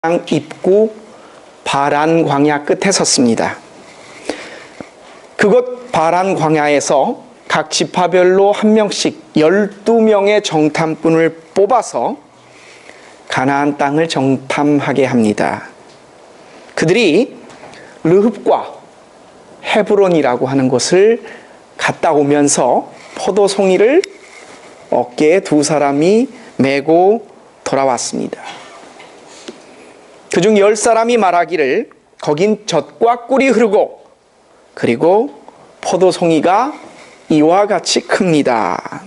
입구 바란 광야 끝에 섰습니다. 그곳 바란 광야에서 각 지파별로 한 명씩 12명의 정탐꾼을 뽑아서 가나안 땅을 정탐하게 합니다. 그들이 르흡과 헤브론이라고 하는 곳을 갔다 오면서 포도송이를 어깨에 두 사람이 메고 돌아왔습니다. 그중 10사람이 말하기를 거긴 젖과 꿀이 흐르고 그리고 포도송이가 이와 같이 큽니다.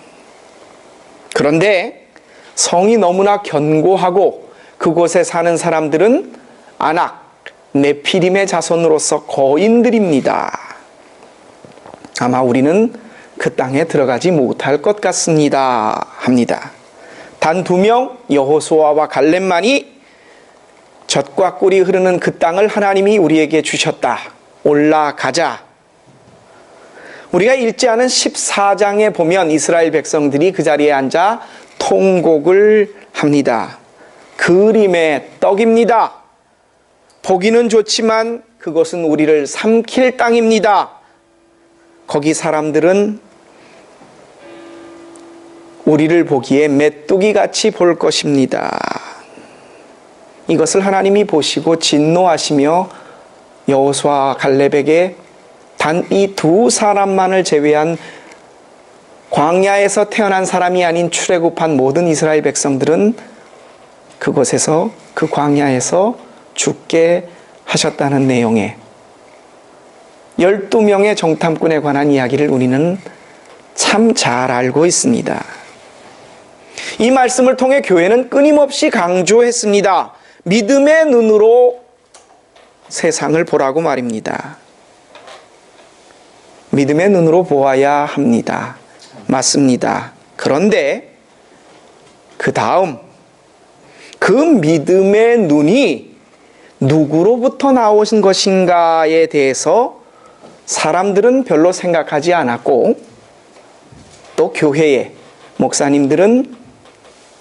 그런데 성이 너무나 견고하고 그곳에 사는 사람들은 아낙, 네피림의 자손으로서 거인들입니다. 아마 우리는 그 땅에 들어가지 못할 것 같습니다. 합니다. 단 2명 여호수아와 갈렙만이 젖과 꿀이 흐르는 그 땅을 하나님이 우리에게 주셨다. 올라가자. 우리가 읽지 않은 14장에 보면 이스라엘 백성들이 그 자리에 앉아 통곡을 합니다. 그림의 떡입니다. 보기는 좋지만 그것은 우리를 삼킬 땅입니다. 거기 사람들은 우리를 보기에 메뚜기같이 볼 것입니다. 이것을 하나님이 보시고 진노하시며 여호수아와 갈렙에게 단 이 2사람만을 제외한 광야에서 태어난 사람이 아닌 출애굽한 모든 이스라엘 백성들은 그곳에서 그 광야에서 죽게 하셨다는 내용의 12명의 정탐꾼에 관한 이야기를 우리는 참 잘 알고 있습니다. 이 말씀을 통해 교회는 끊임없이 강조했습니다. 믿음의 눈으로 세상을 보라고 말입니다. 믿음의 눈으로 보아야 합니다. 맞습니다. 그런데 그 다음 그 믿음의 눈이 누구로부터 나오신 것인가에 대해서 사람들은 별로 생각하지 않았고 또 교회의 목사님들은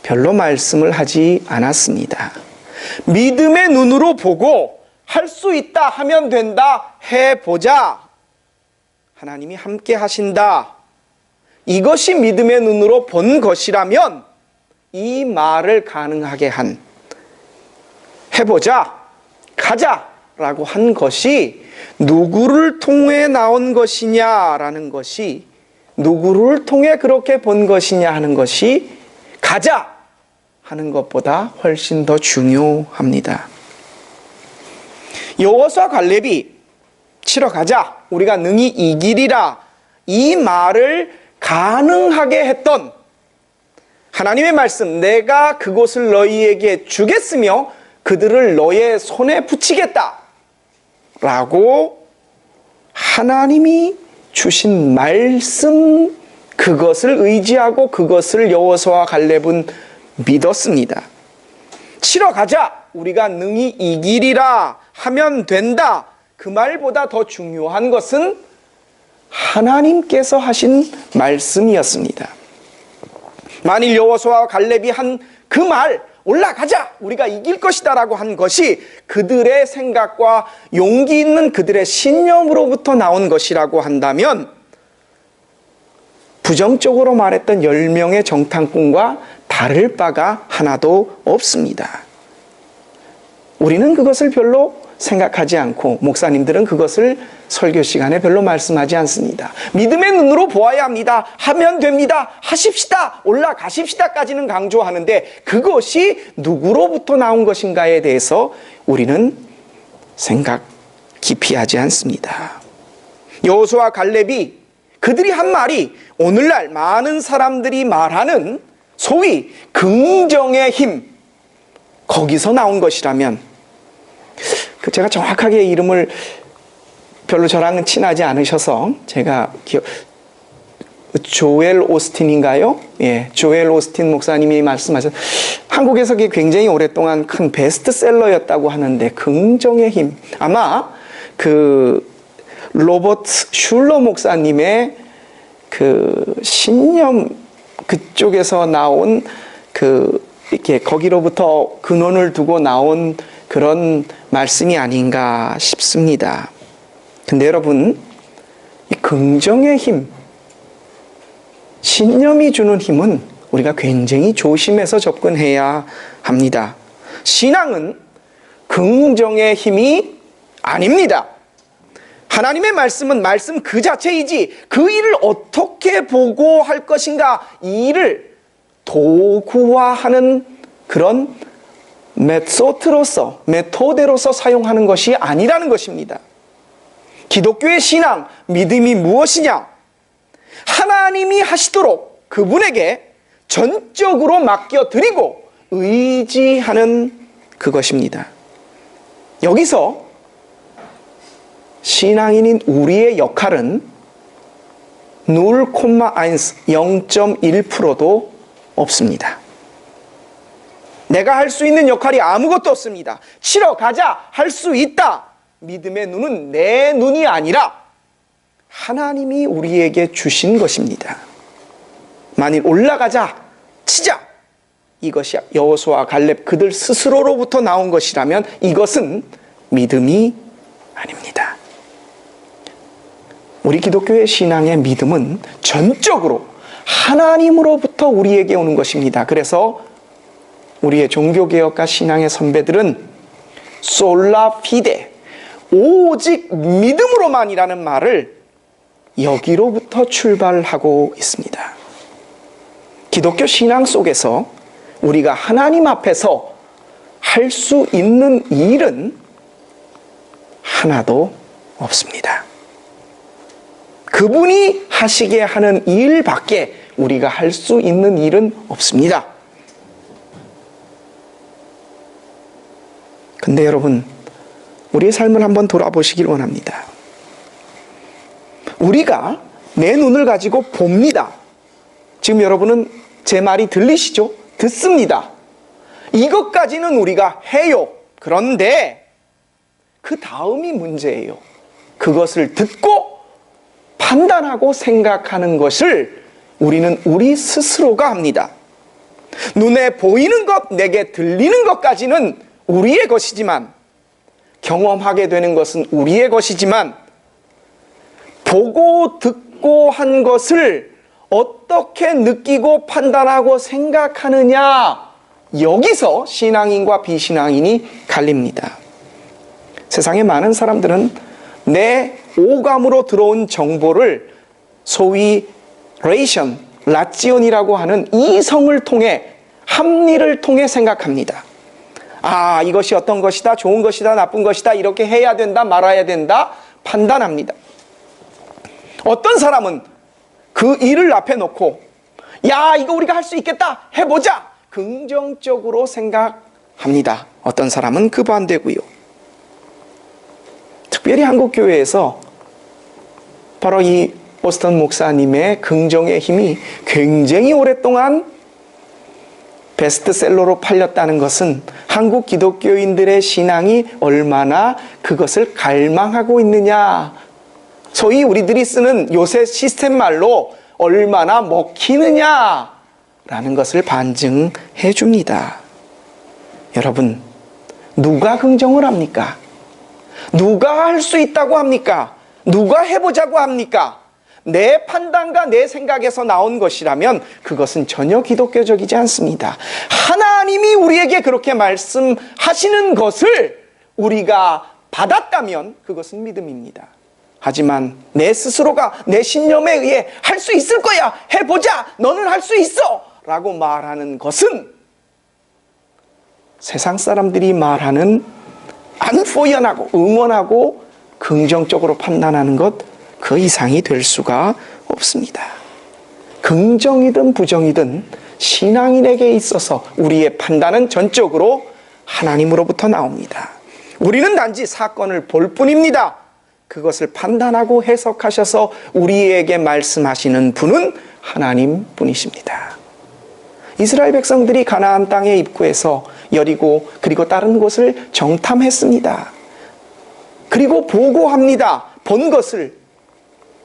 별로 말씀을 하지 않았습니다. 믿음의 눈으로 보고 할 수 있다 하면 된다 해보자. 하나님이 함께 하신다. 이것이 믿음의 눈으로 본 것이라면 이 말을 가능하게 한 해보자, 가자라고 한 것이 누구를 통해 나온 것이냐라는 것이 누구를 통해 그렇게 본 것이냐 하는 것이 가자 하는 것보다 훨씬 더 중요합니다. 여호수아 갈렙이 치러 가자, 우리가 능히 이기리라 이 말을 가능하게 했던 하나님의 말씀, 내가 그곳을 너희에게 주겠으며 그들을 너의 손에 붙이겠다 라고 하나님이 주신 말씀, 그것을 의지하고 그것을 여호수아와 갈렙은 믿었습니다. 치러 가자, 우리가 능히 이기리라 하면 된다. 그 말보다 더 중요한 것은 하나님께서 하신 말씀이었습니다. 만일 여호수아와 갈렙이 한 그 말, 올라가자, 우리가 이길 것이다 라고 한 것이 그들의 생각과 용기 있는 그들의 신념으로부터 나온 것이라고 한다면 부정적으로 말했던 10명의 정탐꾼과 다를 바가 하나도 없습니다. 우리는 그것을 별로 생각하지 않고 목사님들은 그것을 설교 시간에 별로 말씀하지 않습니다. 믿음의 눈으로 보아야 합니다. 하면 됩니다. 하십시다. 올라가십시다까지는 강조하는데 그것이 누구로부터 나온 것인가에 대해서 우리는 생각 깊이 하지 않습니다. 여호수아와 갈렙이 그들이 한 말이 오늘날 많은 사람들이 말하는 소위 긍정의 힘, 거기서 나온 것이라면 제가 정확하게 이름을 별로 저랑은 친하지 않으셔서 제가 조엘 오스틴인가요? 예, 조엘 오스틴 목사님이 말씀하셨 한국에서 굉장히 오랫동안 큰 베스트셀러였다고 하는데 긍정의 힘, 아마 그 로버트 슐러 목사님의 그 신념 그쪽에서 나온 그 이렇게 거기로부터 근원을 두고 나온 그런 말씀이 아닌가 싶습니다. 근데 여러분, 이 긍정의 힘, 신념이 주는 힘은 우리가 굉장히 조심해서 접근해야 합니다. 신앙은 긍정의 힘이 아닙니다. 하나님의 말씀은 말씀 그 자체이지 그 일을 어떻게 보고 할 것인가, 이 일을 도구화하는 그런 메토데로서 사용하는 것이 아니라는 것입니다. 기독교의 신앙, 믿음이 무엇이냐? 하나님이 하시도록 그분에게 전적으로 맡겨드리고 의지하는 그것입니다. 여기서 신앙인인 우리의 역할은 0.1%도 없습니다. 내가 할 수 있는 역할이 아무것도 없습니다. 치러 가자 할 수 있다. 믿음의 눈은 내 눈이 아니라 하나님이 우리에게 주신 것입니다. 만일 올라가자, 치자, 이것이 여호수아, 갈렙 그들 스스로로부터 나온 것이라면 이것은 믿음이 아닙니다. 우리 기독교의 신앙의 믿음은 전적으로 하나님으로부터 우리에게 오는 것입니다. 그래서 우리의 종교개혁과 신앙의 선배들은 솔라 피데, 오직 믿음으로만이라는 말을 여기로부터 출발하고 있습니다. 기독교 신앙 속에서 우리가 하나님 앞에서 할 수 있는 일은 하나도 없습니다. 그분이 하시게 하는 일밖에 우리가 할 수 있는 일은 없습니다. 근데 여러분, 우리의 삶을 한번 돌아보시길 원합니다. 우리가 내 눈을 가지고 봅니다. 지금 여러분은 제 말이 들리시죠? 듣습니다. 이것까지는 우리가 해요. 그런데 그 다음이 문제예요. 그것을 듣고 판단하고 생각하는 것을 우리는 우리 스스로가 합니다. 눈에 보이는 것, 내게 들리는 것까지는 우리의 것이지만, 경험하게 되는 것은 우리의 것이지만, 보고 듣고 한 것을 어떻게 느끼고 판단하고 생각하느냐, 여기서 신앙인과 비신앙인이 갈립니다. 세상의 많은 사람들은 내 오감으로 들어온 정보를 소위 라지온이라고 하는 이성을 통해, 합리를 통해 생각합니다. 아, 이것이 어떤 것이다, 좋은 것이다, 나쁜 것이다, 이렇게 해야 된다, 말아야 된다, 판단합니다. 어떤 사람은 그 일을 앞에 놓고, 야, 이거 우리가 할 수 있겠다, 해보자, 긍정적으로 생각합니다. 어떤 사람은 그 반대고요. 특별히 한국교회에서 바로 이 오스턴 목사님의 긍정의 힘이 굉장히 오랫동안 베스트셀러로 팔렸다는 것은 한국 기독교인들의 신앙이 얼마나 그것을 갈망하고 있느냐, 소위 우리들이 쓰는 요새 시스템 말로 얼마나 먹히느냐라는 것을 반증해 줍니다. 여러분, 누가 긍정을 합니까? 누가 할 수 있다고 합니까? 누가 해보자고 합니까? 내 판단과 내 생각에서 나온 것이라면 그것은 전혀 기독교적이지 않습니다. 하나님이 우리에게 그렇게 말씀하시는 것을 우리가 받았다면 그것은 믿음입니다. 하지만 내 스스로가 내 신념에 의해 할 수 있을 거야, 해보자, 너는 할 수 있어 라고 말하는 것은 세상 사람들이 말하는 안포연하고 응원하고 긍정적으로 판단하는 것, 그 이상이 될 수가 없습니다. 긍정이든 부정이든 신앙인에게 있어서 우리의 판단은 전적으로 하나님으로부터 나옵니다. 우리는 단지 사건을 볼 뿐입니다. 그것을 판단하고 해석하셔서 우리에게 말씀하시는 분은 하나님 분이십니다. 이스라엘 백성들이 가나안 땅의 입구에서 여리고 그리고 다른 곳을 정탐했습니다. 그리고 보고합니다. 본 것을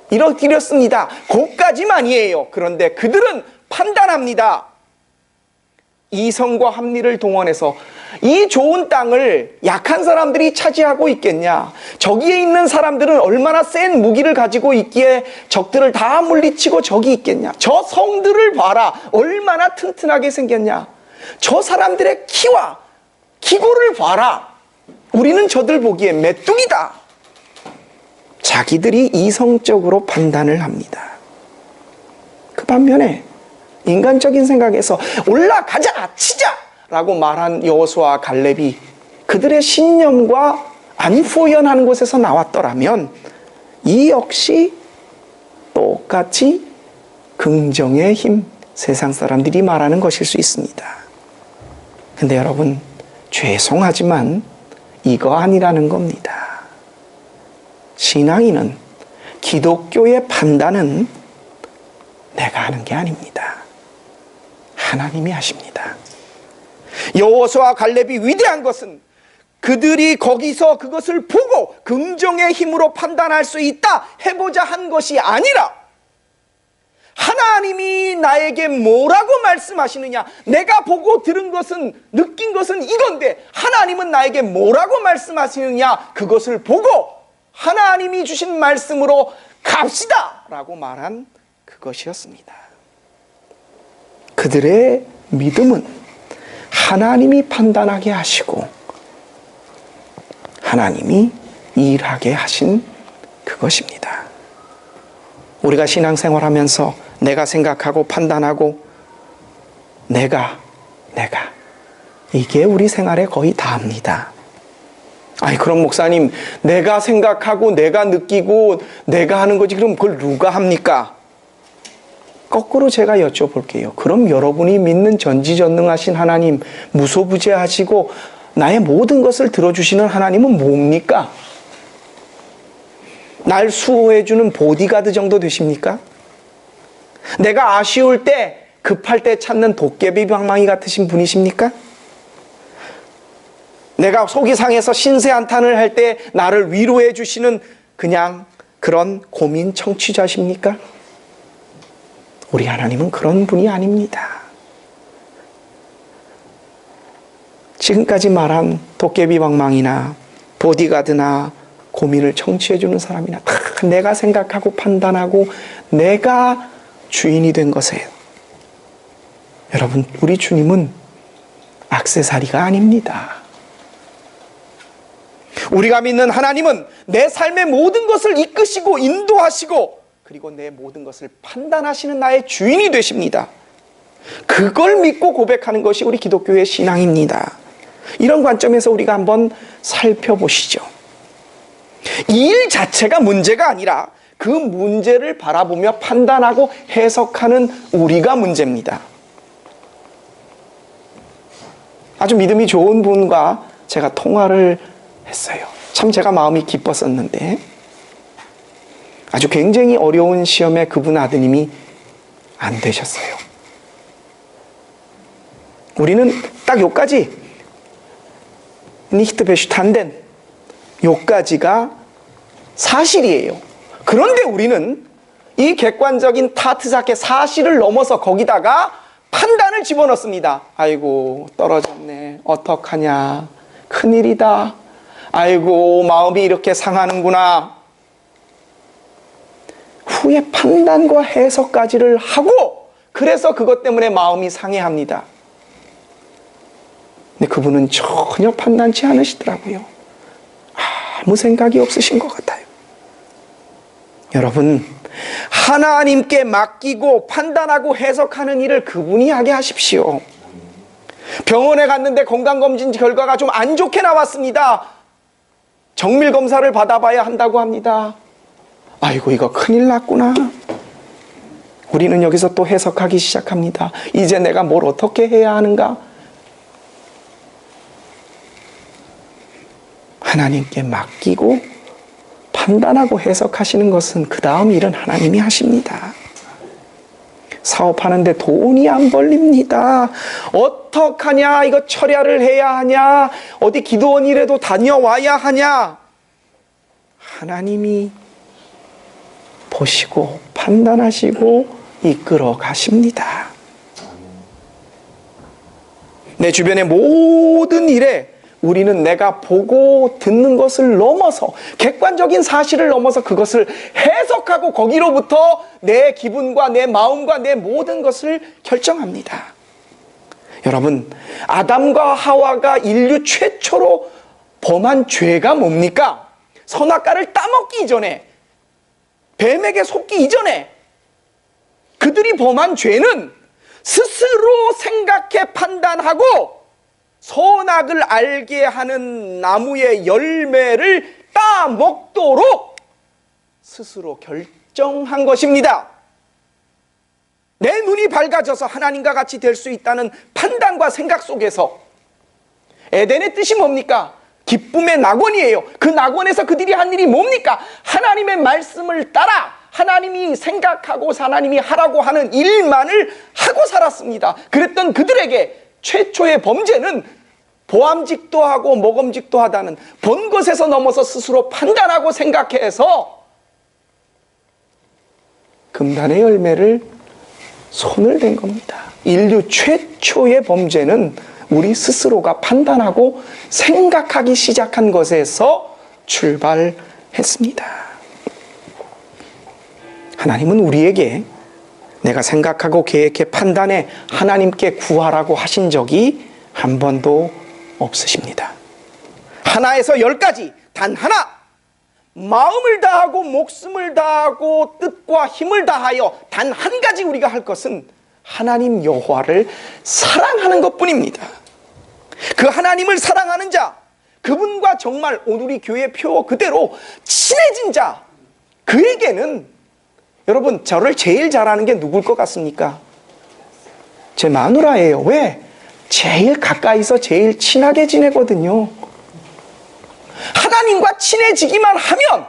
이뤘습니다. 그것까지만이에요. 그런데 그들은 판단합니다. 이성과 합리를 동원해서 이 좋은 땅을 약한 사람들이 차지하고 있겠냐? 저기에 있는 사람들은 얼마나 센 무기를 가지고 있기에 적들을 다 물리치고 저기 있겠냐? 저 성들을 봐라. 얼마나 튼튼하게 생겼냐? 저 사람들의 키와 기고를 봐라. 우리는 저들 보기에 메뚜기다. 자기들이 이성적으로 판단을 합니다. 그 반면에 인간적인 생각에서 올라가자, 치자! 라고 말한 여호수아와 갈렙이 그들의 신념과 안 후연하는 곳에서 나왔더라면 이 역시 똑같이 긍정의 힘, 세상 사람들이 말하는 것일 수 있습니다. 근데 여러분, 죄송하지만 이거 아니라는 겁니다. 신앙인은, 기독교의 판단은 내가 하는 게 아닙니다. 하나님이 하십니다. 여호수아와 갈렙이 위대한 것은 그들이 거기서 그것을 보고 긍정의 힘으로 판단할 수 있다 해보자 한 것이 아니라 하나님이 나에게 뭐라고 말씀하시느냐, 내가 보고 들은 것은, 느낀 것은 이건데 하나님은 나에게 뭐라고 말씀하시느냐, 그것을 보고 하나님이 주신 말씀으로 갑시다 라고 말한 그것이었습니다. 그들의 믿음은 하나님이 판단하게 하시고 하나님이 일하게 하신 그것입니다. 우리가 신앙생활하면서 내가 생각하고 판단하고 내가 이게 우리 생활에 거의 다입니다. 아니 그럼 목사님, 내가 생각하고 내가 느끼고 내가 하는 거지 그럼 그걸 누가 합니까? 거꾸로 제가 여쭤볼게요. 그럼 여러분이 믿는 전지전능하신 하나님, 무소부재하시고 나의 모든 것을 들어주시는 하나님은 뭡니까? 날 수호해주는 보디가드 정도 되십니까? 내가 아쉬울 때, 급할 때 찾는 도깨비 방망이 같으신 분이십니까? 내가 속이 상해서 신세한탄을 할 때 나를 위로해 주시는 그냥 그런 고민 청취자십니까? 우리 하나님은 그런 분이 아닙니다. 지금까지 말한 도깨비 방망이나 보디가드나 고민을 청취해 주는 사람이나 다 내가 생각하고 판단하고 내가 주인이 된 것에, 여러분, 우리 주님은 액세서리가 아닙니다. 우리가 믿는 하나님은 내 삶의 모든 것을 이끄시고 인도하시고 그리고 내 모든 것을 판단하시는 나의 주인이 되십니다. 그걸 믿고 고백하는 것이 우리 기독교의 신앙입니다. 이런 관점에서 우리가 한번 살펴보시죠. 이 일 자체가 문제가 아니라 그 문제를 바라보며 판단하고 해석하는 우리가 문제입니다. 아주 믿음이 좋은 분과 제가 통화를 했어요. 참 제가 마음이 기뻤었는데 아주 굉장히 어려운 시험에 그분 아드님이 안 되셨어요. 우리는 딱 요까지 nicht bestanden 요까지가 사실이에요. 그런데 우리는 이 객관적인 타트사케 사실을 넘어서 거기다가 판단을 집어넣습니다. 아이고 떨어졌네, 어떡하냐, 큰일이다, 아이고 마음이 이렇게 상하는구나. 후에 판단과 해석까지를 하고 그래서 그것 때문에 마음이 상해합니다. 근데 그분은 전혀 판단치 않으시더라고요. 아무 생각이 없으신 것 같아요. 여러분, 하나님께 맡기고 판단하고 해석하는 일을 그분이 하게 하십시오. 병원에 갔는데 건강검진 결과가 좀 안 좋게 나왔습니다. 정밀검사를 받아봐야 한다고 합니다. 아이고 이거 큰일 났구나. 우리는 여기서 또 해석하기 시작합니다. 이제 내가 뭘 어떻게 해야 하는가? 하나님께 맡기고 판단하고 해석하시는 것은 그 다음 일은 하나님이 하십니다. 사업하는데 돈이 안 벌립니다. 어떡하냐, 이거 철야를 해야 하냐, 어디 기도원이라도 다녀와야 하냐. 하나님이 보시고 판단하시고 이끌어 가십니다. 내 주변의 모든 일에 우리는 내가 보고 듣는 것을 넘어서, 객관적인 사실을 넘어서 그것을 해석하고 거기로부터 내 기분과 내 마음과 내 모든 것을 결정합니다. 여러분, 아담과 하와가 인류 최초로 범한 죄가 뭡니까? 선악과를 따먹기 이전에, 뱀에게 속기 이전에 그들이 범한 죄는 스스로 생각해 판단하고 선악을 알게 하는 나무의 열매를 따먹도록 스스로 결정한 것입니다. 내 눈이 밝아져서 하나님과 같이 될 수 있다는 판단과 생각 속에서, 에덴의 뜻이 뭡니까? 기쁨의 낙원이에요. 그 낙원에서 그들이 한 일이 뭡니까? 하나님의 말씀을 따라 하나님이 생각하고 하나님이 하라고 하는 일만을 하고 살았습니다. 그랬던 그들에게 최초의 범죄는 보암직도 하고 먹음직도 하다는 본 것에서 넘어서 스스로 판단하고 생각해서 금단의 열매를 손을 댄 겁니다. 인류 최초의 범죄는 우리 스스로가 판단하고 생각하기 시작한 것에서 출발했습니다. 하나님은 우리에게 내가 생각하고 계획해 판단해 하나님께 구하라고 하신 적이 한 번도 없으십니다. 하나에서 10가지 단 하나, 마음을 다하고 목숨을 다하고 뜻과 힘을 다하여 단 한 가지 우리가 할 것은 하나님 여호와를 사랑하는 것뿐입니다. 그 하나님을 사랑하는 자, 그분과 정말 오늘 우리 교회 표 그대로 친해진 자, 그에게는 여러분, 저를 제일 잘하는 게 누굴 것 같습니까? 제 마누라예요. 왜? 제일 가까이서 제일 친하게 지내거든요. 하나님과 친해지기만 하면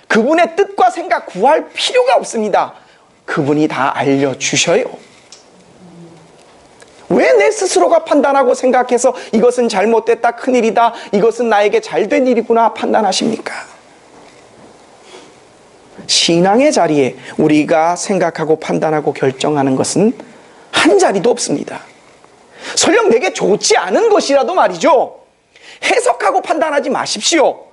그분의 뜻과 생각 구할 필요가 없습니다. 그분이 다 알려주셔요. 왜 내 스스로가 판단하고 생각해서 이것은 잘못됐다, 큰일이다, 이것은 나에게 잘된 일이구나 판단하십니까? 신앙의 자리에 우리가 생각하고 판단하고 결정하는 것은 한 자리도 없습니다. 설령 내게 좋지 않은 것이라도 말이죠, 해석하고 판단하지 마십시오.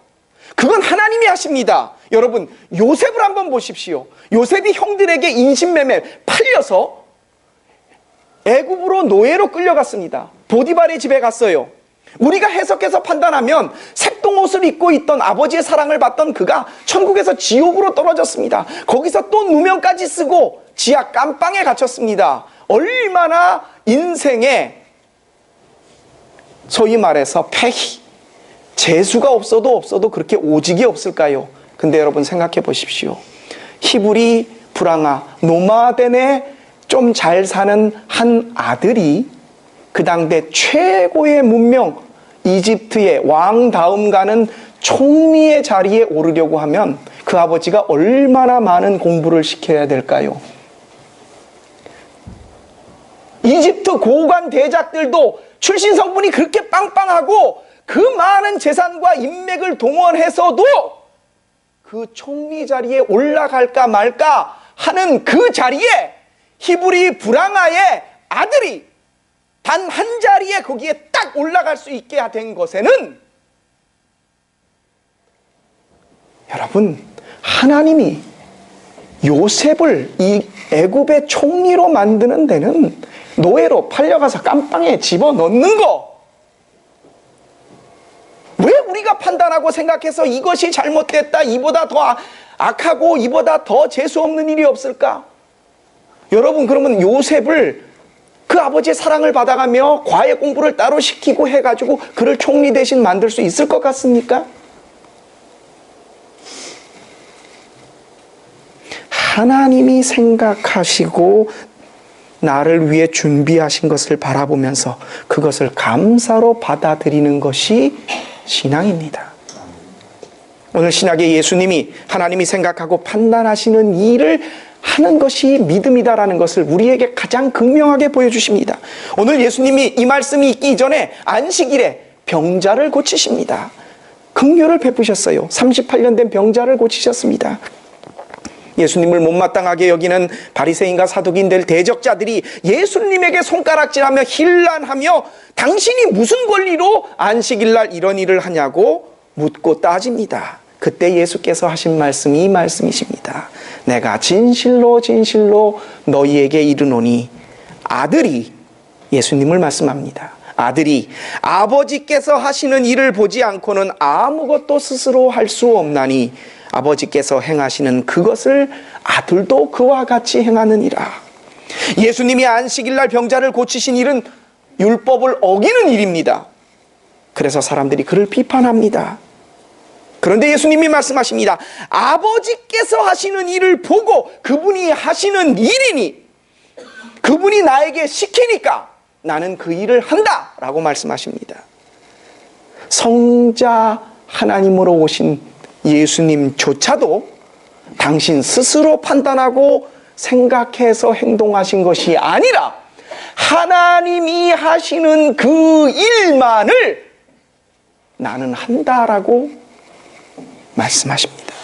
그건 하나님이 하십니다. 여러분, 요셉을 한번 보십시오. 요셉이 형들에게 인신매매 팔려서 애굽으로 노예로 끌려갔습니다. 보디발의 집에 갔어요. 우리가 해석해서 판단하면 색동옷을 입고 있던 아버지의 사랑을 받던 그가 천국에서 지옥으로 떨어졌습니다. 거기서 또 누명까지 쓰고 지하 깜빵에 갇혔습니다. 얼마나 인생에 소위 말해서 패희, 재수가 없어도 그렇게 오직이 없을까요? 근데 여러분 생각해 보십시오. 히브리 브랑아 노마덴에 좀 잘 사는 한 아들이 그 당대 최고의 문명 이집트의 왕 다음 가는 총리의 자리에 오르려고 하면 그 아버지가 얼마나 많은 공부를 시켜야 될까요? 이집트 고관 대작들도 출신 성분이 그렇게 빵빵하고 그 많은 재산과 인맥을 동원해서도 그 총리 자리에 올라갈까 말까 하는 그 자리에 히브리 브랑아의 아들이 단 한 자리에 거기에 딱 올라갈 수 있게 된 것에는 여러분, 하나님이 요셉을 이 애굽의 총리로 만드는 데는 노예로 팔려가서 깜빵에 집어넣는 거, 왜 우리가 판단하고 생각해서 이것이 잘못됐다, 이보다 더 악하고 이보다 더 재수 없는 일이 없을까? 여러분, 그러면 요셉을 그 아버지의 사랑을 받아가며 과외 공부를 따로 시키고 해가지고 그를 총리 대신 만들 수 있을 것 같습니까? 하나님이 생각하시고 나를 위해 준비하신 것을 바라보면서 그것을 감사로 받아들이는 것이 신앙입니다. 오늘 신약의 예수님이 하나님이 생각하고 판단하시는 일을 하는 것이 믿음이다라는 것을 우리에게 가장 극명하게 보여주십니다. 오늘 예수님이 이 말씀이 있기 전에 안식일에 병자를 고치십니다. 긍휼을 베푸셨어요. 38년 된 병자를 고치셨습니다. 예수님을 못마땅하게 여기는 바리새인과 사두기인들, 대적자들이 예수님에게 손가락질하며 힐난하며 당신이 무슨 권리로 안식일날 이런 일을 하냐고 묻고 따집니다. 그때 예수께서 하신 말씀이 이 말씀이십니다. 내가 진실로 진실로 너희에게 이르노니 아들이, 예수님을 말씀합니다. 아들이 아버지께서 하시는 일을 보지 않고는 아무것도 스스로 할 수 없나니 아버지께서 행하시는 그것을 아들도 그와 같이 행하느니라. 예수님이 안식일날 병자를 고치신 일은 율법을 어기는 일입니다. 그래서 사람들이 그를 비판합니다. 그런데 예수님이 말씀하십니다. 아버지께서 하시는 일을 보고 그분이 하시는 일이니, 그분이 나에게 시키니까 나는 그 일을 한다 라고 말씀하십니다. 성자 하나님으로 오신 예수님조차도 당신 스스로 판단하고 생각해서 행동하신 것이 아니라 하나님이 하시는 그 일만을 나는 한다라고 말씀하십니다.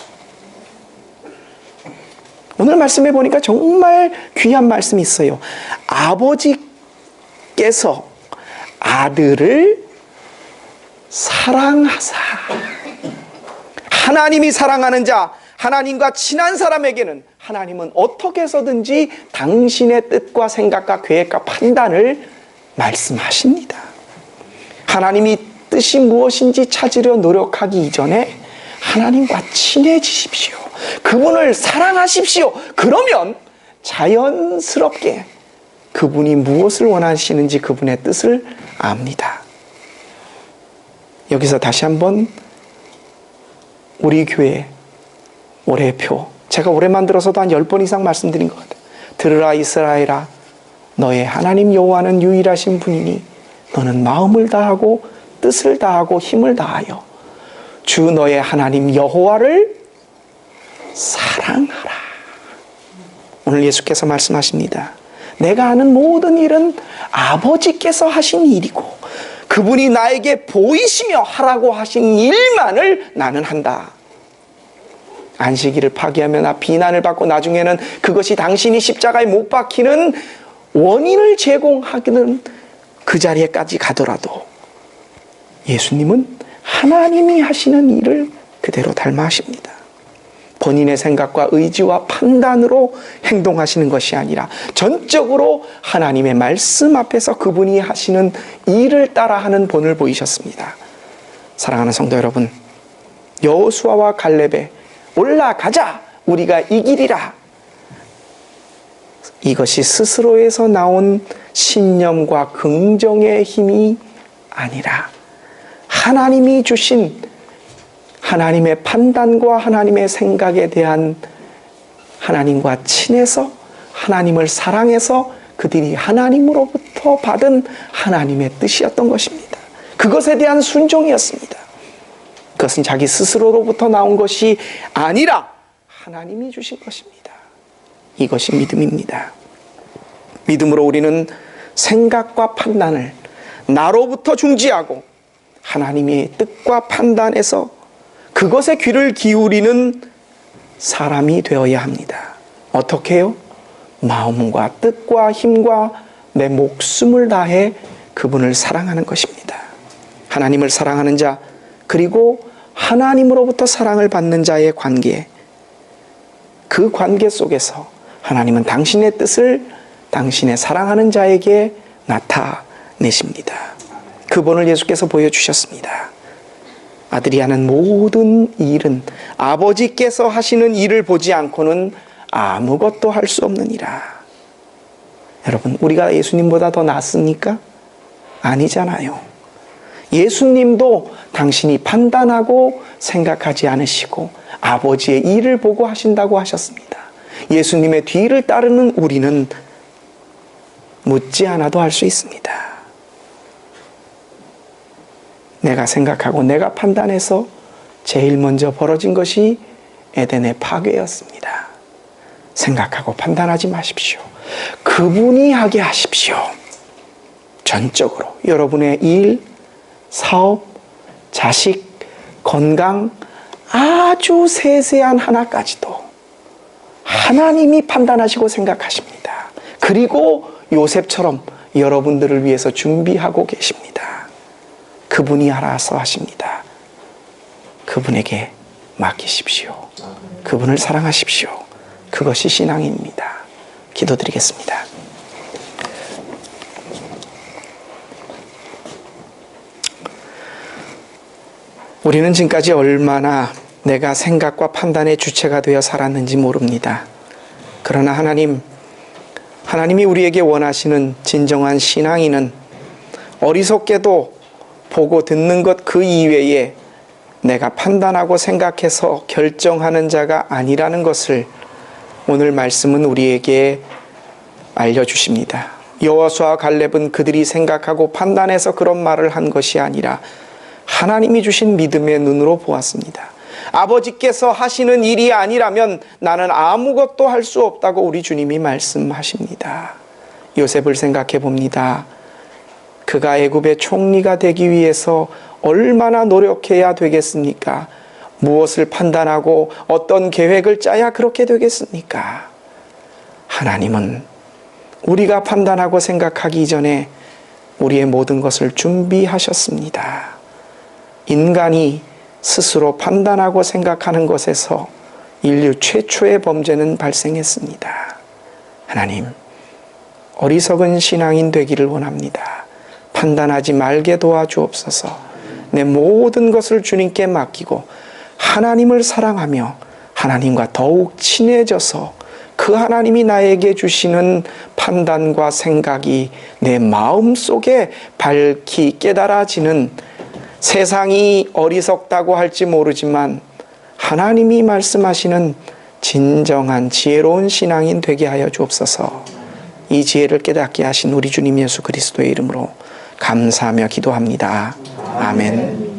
오늘 말씀해 보니까 정말 귀한 말씀이 있어요. 아버지께서 아들을 사랑하사. 하나님이 사랑하는 자, 하나님과 친한 사람에게는 하나님은 어떻게 해서든지 당신의 뜻과 생각과 계획과 판단을 말씀하십니다. 하나님이 뜻이 무엇인지 찾으려 노력하기 이전에 하나님과 친해지십시오. 그분을 사랑하십시오. 그러면 자연스럽게 그분이 무엇을 원하시는지 그분의 뜻을 압니다. 여기서 다시 한번 우리 교회 올해표, 제가 올해 만들어서도 한 10번 이상 말씀드린 것 같아요. 들으라 이스라엘아, 너의 하나님 여호와는 유일하신 분이니 너는 마음을 다하고 뜻을 다하고 힘을 다하여 주 너의 하나님 여호와를 사랑하라. 오늘 예수께서 말씀하십니다. 내가 하는 모든 일은 아버지께서 하신 일이고 그분이 나에게 보이시며 하라고 하신 일만을 나는 한다. 안식일을 파기하며 나 비난을 받고 나중에는 그것이 당신이 십자가에 못 박히는 원인을 제공하기는 그 자리에까지 가더라도 예수님은 하나님이 하시는 일을 그대로 닮아 하십니다. 본인의 생각과 의지와 판단으로 행동하시는 것이 아니라 전적으로 하나님의 말씀 앞에서 그분이 하시는 일을 따라하는 본을 보이셨습니다. 사랑하는 성도 여러분, 여호수아와 갈렙의 올라가자 우리가 이기리라, 이것이 스스로에서 나온 신념과 긍정의 힘이 아니라 하나님이 주신 하나님의 판단과 하나님의 생각에 대한 하나님과 친해서 하나님을 사랑해서 그들이 하나님으로부터 받은 하나님의 뜻이었던 것입니다. 그것에 대한 순종이었습니다. 그것은 자기 스스로로부터 나온 것이 아니라 하나님이 주신 것입니다. 이것이 믿음입니다. 믿음으로 우리는 생각과 판단을 나로부터 중지하고 하나님의 뜻과 판단에서 그것에 귀를 기울이는 사람이 되어야 합니다. 어떻게 해요? 마음과 뜻과 힘과 내 목숨을 다해 그분을 사랑하는 것입니다. 하나님을 사랑하는 자, 그리고 하나님으로부터 사랑을 받는 자의 관계, 그 관계 속에서 하나님은 당신의 뜻을 당신의 사랑하는 자에게 나타내십니다. 그 본을 예수께서 보여주셨습니다. 아들이 하는 모든 일은 아버지께서 하시는 일을 보지 않고는 아무것도 할 수 없느니라. 여러분, 우리가 예수님보다 더 낫습니까? 아니잖아요. 예수님도 당신이 판단하고 생각하지 않으시고 아버지의 일을 보고 하신다고 하셨습니다. 예수님의 뒤를 따르는 우리는 묻지 않아도 할 수 있습니다. 내가 생각하고 내가 판단해서 제일 먼저 벌어진 것이 에덴의 파괴였습니다. 생각하고 판단하지 마십시오. 그분이 하게 하십시오. 전적으로 여러분의 일, 사업, 자식, 건강, 아주 세세한 하나까지도 하나님이 판단하시고 생각하십니다. 그리고 요셉처럼 여러분들을 위해서 준비하고 계십니다. 그분이 알아서 하십니다. 그분에게 맡기십시오. 그분을 사랑하십시오. 그것이 신앙입니다. 기도드리겠습니다. 우리는 지금까지 얼마나 내가 생각과 판단의 주체가 되어 살았는지 모릅니다. 그러나 하나님이 우리에게 원하시는 진정한 신앙인은 어리석게도 보고 듣는 것 그 이외에 내가 판단하고 생각해서 결정하는 자가 아니라는 것을 오늘 말씀은 우리에게 알려주십니다. 여호수아와 갈렙은 그들이 생각하고 판단해서 그런 말을 한 것이 아니라 하나님이 주신 믿음의 눈으로 보았습니다. 아버지께서 하시는 일이 아니라면 나는 아무것도 할 수 없다고 우리 주님이 말씀하십니다. 요셉을 생각해 봅니다. 그가 애굽의 총리가 되기 위해서 얼마나 노력해야 되겠습니까? 무엇을 판단하고 어떤 계획을 짜야 그렇게 되겠습니까? 하나님은 우리가 판단하고 생각하기 이전에 우리의 모든 것을 준비하셨습니다. 인간이 스스로 판단하고 생각하는 것에서 인류 최초의 범죄는 발생했습니다. 하나님, 어리석은 신앙인 되기를 원합니다. 판단하지 말게 도와주옵소서. 내 모든 것을 주님께 맡기고 하나님을 사랑하며 하나님과 더욱 친해져서 그 하나님이 나에게 주시는 판단과 생각이 내 마음속에 밝히 깨달아지는, 세상이 어리석다고 할지 모르지만 하나님이 말씀하시는 진정한 지혜로운 신앙인 되게 하여 주옵소서. 이 지혜를 깨닫게 하신 우리 주님 예수 그리스도의 이름으로 감사하며 기도합니다. 아멘.